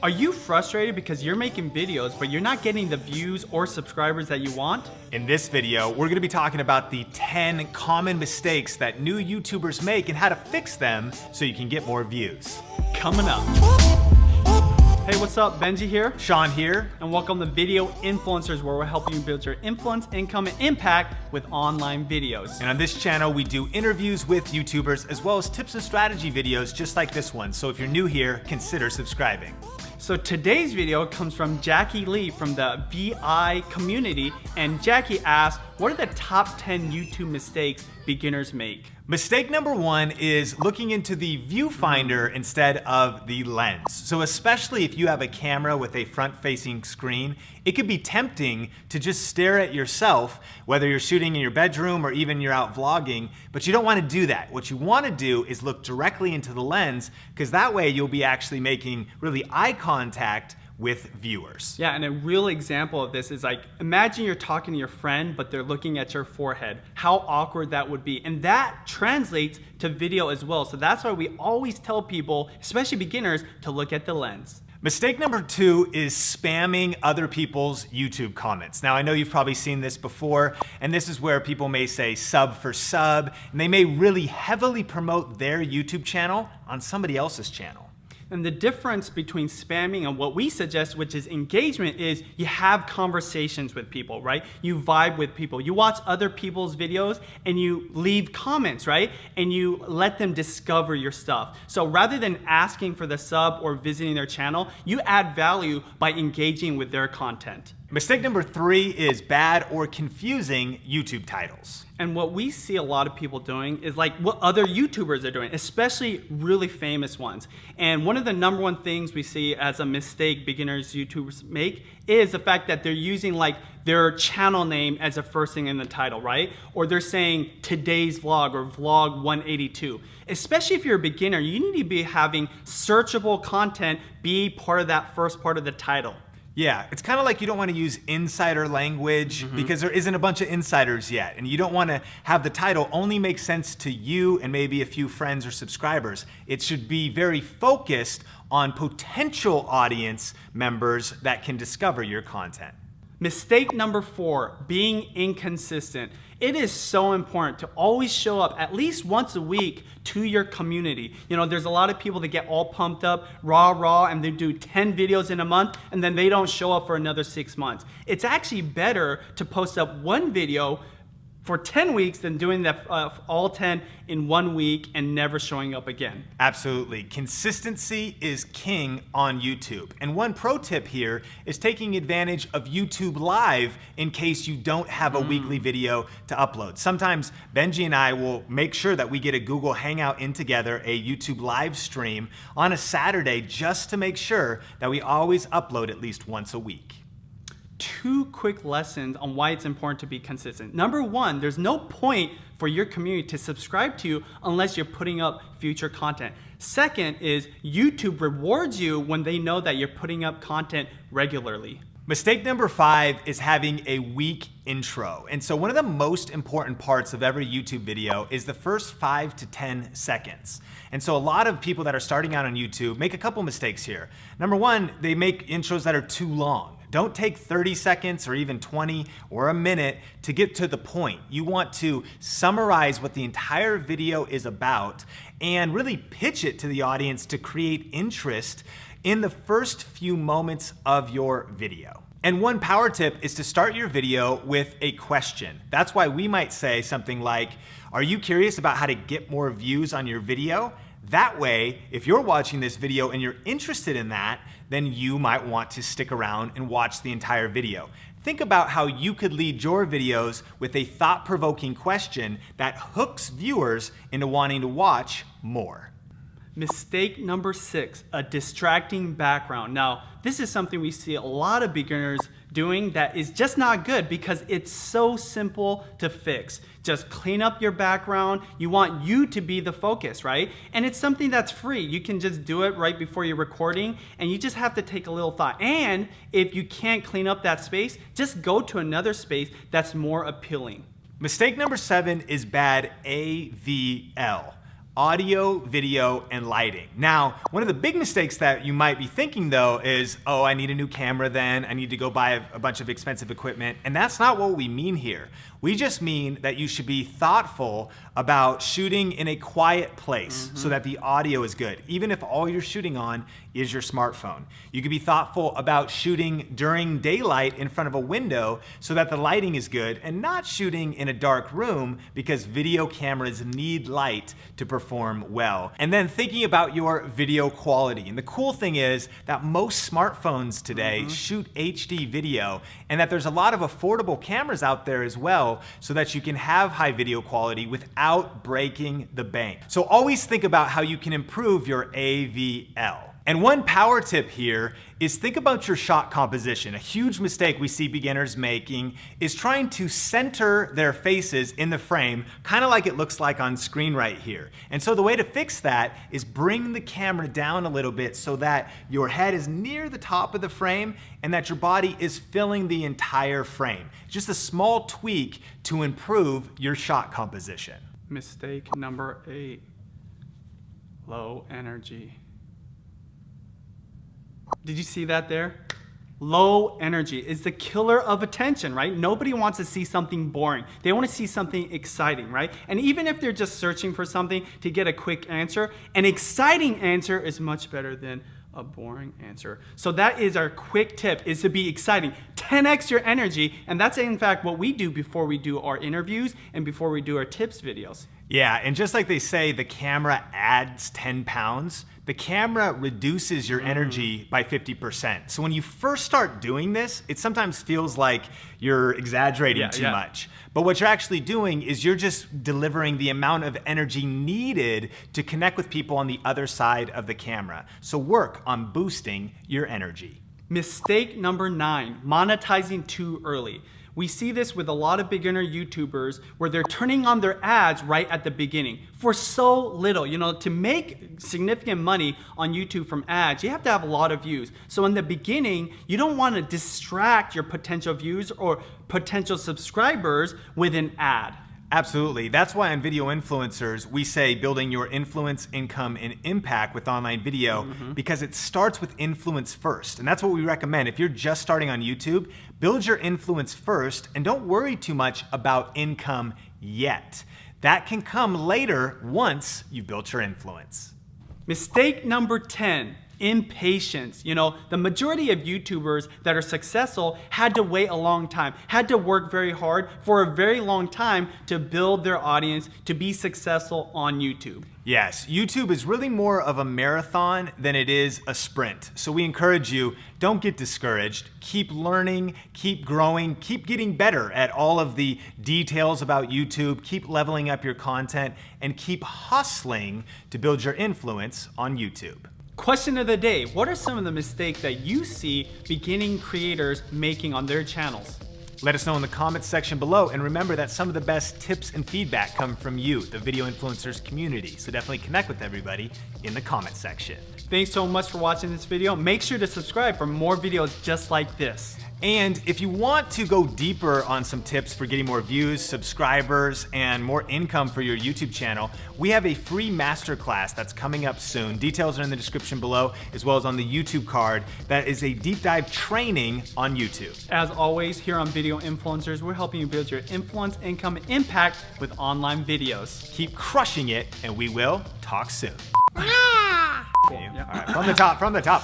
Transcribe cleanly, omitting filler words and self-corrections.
Are you frustrated because you're making videos, but you're not getting the views or subscribers that you want? In this video, we're gonna be talking about the 10 common mistakes that new YouTubers make and how to fix them so you can get more views. Coming up. Hey, what's up? Benji here. Sean here. And welcome to Video Influencers, where we're helping you build your influence, income, and impact with online videos. And on this channel, we do interviews with YouTubers as well as tips and strategy videos just like this one. So if you're new here, consider subscribing. So today's video comes from Jackie Lee from the VI community, and Jackie asked, what are the top 10 YouTube mistakes beginners make? Mistake number one is looking into the viewfinder instead of the lens. So especially if you have a camera with a front-facing screen, it could be tempting to just stare at yourself, whether you're shooting in your bedroom or even you're out vlogging, but you don't want to do that. What you want to do is look directly into the lens, because that way you'll be actually making really eye contact with viewers. Yeah, and a real example of this is like, imagine you're talking to your friend, but they're looking at your forehead. How awkward that would be. And that translates to video as well. So that's why we always tell people, especially beginners, to look at the lens. Mistake number two is spamming other people's YouTube comments. Now, I know you've probably seen this before, and this is where people may say sub for sub, and they may really heavily promote their YouTube channel on somebody else's channel. And the difference between spamming and what we suggest, which is engagement, is you have conversations with people, right? You vibe with people. You watch other people's videos and you leave comments, right? And you let them discover your stuff. So rather than asking for the sub or visiting their channel, you add value by engaging with their content. Mistake number three is bad or confusing YouTube titles. And what we see a lot of people doing is like what other YouTubers are doing, especially really famous ones. And one of the number one things we see as a mistake beginners YouTubers make is the fact that they're using like their channel name as the first thing in the title, right? Or they're saying today's vlog or vlog 182. Especially if you're a beginner, you need to be having searchable content be part of that first part of the title. Yeah, it's kind of like you don't want to use insider language because there isn't a bunch of insiders yet, and you don't want to have the title only make sense to you and maybe a few friends or subscribers. It should be very focused on potential audience members that can discover your content. Mistake number 4, being inconsistent. It is so important to always show up at least once a week to your community. You know, there's a lot of people that get all pumped up, raw, and they do 10 videos in a month, and then they don't show up for another 6 months. It's actually better to post up one video for 10 weeks than doing that all 10 in 1 week and never showing up again. Absolutely. Consistency is king on YouTube. And one pro tip here is taking advantage of YouTube Live in case you don't have a weekly video to upload. Sometimes Benji and I will make sure that we get a Google Hangout in together, a YouTube live stream on a Saturday, just to make sure that we always upload at least once a week. 2 quick lessons on why it's important to be consistent. Number 1, there's no point for your community to subscribe to you unless you're putting up future content. Second is YouTube rewards you when they know that you're putting up content regularly. Mistake number 5 is having a weak intro. And so one of the most important parts of every YouTube video is the first 5 to 10 seconds. And so a lot of people that are starting out on YouTube make a couple mistakes here. Number 1, they make intros that are too long. Don't take 30 seconds or even 20 or a minute to get to the point. You want to summarize what the entire video is about and really pitch it to the audience to create interest in the first few moments of your video. And one power tip is to start your video with a question. That's why we might say something like, are you curious about how to get more views on your video? That way, if you're watching this video and you're interested in that, then you might want to stick around and watch the entire video. Think about how you could lead your videos with a thought-provoking question that hooks viewers into wanting to watch more. Mistake number 6, a distracting background. Now, this is something we see a lot of beginners doing that is just not good because it's so simple to fix. Just clean up your background. You want you to be the focus, right? And it's something that's free. You can just do it right before you're recording, and you just have to take a little thought. And if you can't clean up that space, just go to another space that's more appealing. Mistake number 7 is bad AVL. audio, video, and lighting. Now, one of the big mistakes that you might be thinking though is, oh, I need a new camera then, I need to go buy a bunch of expensive equipment, and that's not what we mean here. We just mean that you should be thoughtful about shooting in a quiet place so that the audio is good, even if all you're shooting on is your smartphone. You can be thoughtful about shooting during daylight in front of a window so that the lighting is good, and not shooting in a dark room because video cameras need light to perform well. And then thinking about your video quality. And the cool thing is that most smartphones today shoot HD video, and that there's a lot of affordable cameras out there as well so that you can have high video quality without breaking the bank. So always think about how you can improve your AVL. And one power tip here is think about your shot composition. A huge mistake we see beginners making is trying to center their faces in the frame, kind of like it looks like on screen right here. And so the way to fix that is bring the camera down a little bit so that your head is near the top of the frame and that your body is filling the entire frame. Just a small tweak to improve your shot composition. Mistake number 8, low energy. Did you see that there? Low energy is the killer of attention, right? Nobody wants to see something boring. They want to see something exciting, right? And even if they're just searching for something to get a quick answer, an exciting answer is much better than a boring answer. So that is our quick tip, is to be exciting. 10x your energy, and that's in fact what we do before we do our interviews and before we do our tips videos. Yeah, and just like they say the camera adds 10 pounds, the camera reduces your energy by 50%. So when you first start doing this, it sometimes feels like you're exaggerating too much. But what you're actually doing is you're just delivering the amount of energy needed to connect with people on the other side of the camera. So work on boosting your energy. Mistake number 9, monetizing too early. We see this with a lot of beginner YouTubers where they're turning on their ads right at the beginning for so little. You know, to make significant money on YouTube from ads, you have to have a lot of views. So in the beginning, you don't want to distract your potential views or potential subscribers with an ad. Absolutely. That's why on Video Influencers, we say building your influence, income, and impact with online video, because it starts with influence first. And that's what we recommend. If you're just starting on YouTube, build your influence first and don't worry too much about income yet. That can come later once you've built your influence. Mistake number 10. Impatience. You know, the majority of YouTubers that are successful had to wait a long time, had to work very hard for a very long time to build their audience to be successful on YouTube. Yes, YouTube is really more of a marathon than it is a sprint. So we encourage you, don't get discouraged. Keep learning, keep growing, keep getting better at all of the details about YouTube, keep leveling up your content, and keep hustling to build your influence on YouTube. Question of the day, what are some of the mistakes that you see beginning creators making on their channels? Let us know in the comments section below, and remember that some of the best tips and feedback come from you, the Video Influencers community, so definitely connect with everybody in the comment section. Thanks so much for watching this video. Make sure to subscribe for more videos just like this. And if you want to go deeper on some tips for getting more views, subscribers, and more income for your YouTube channel, we have a free masterclass that's coming up soon. Details are in the description below, as well as on the YouTube card. That is a deep dive training on YouTube. As always, here on Video Influencers, we're helping you build your influence, income, and impact with online videos. Keep crushing it, and we will talk soon. Cool. All right, from the top.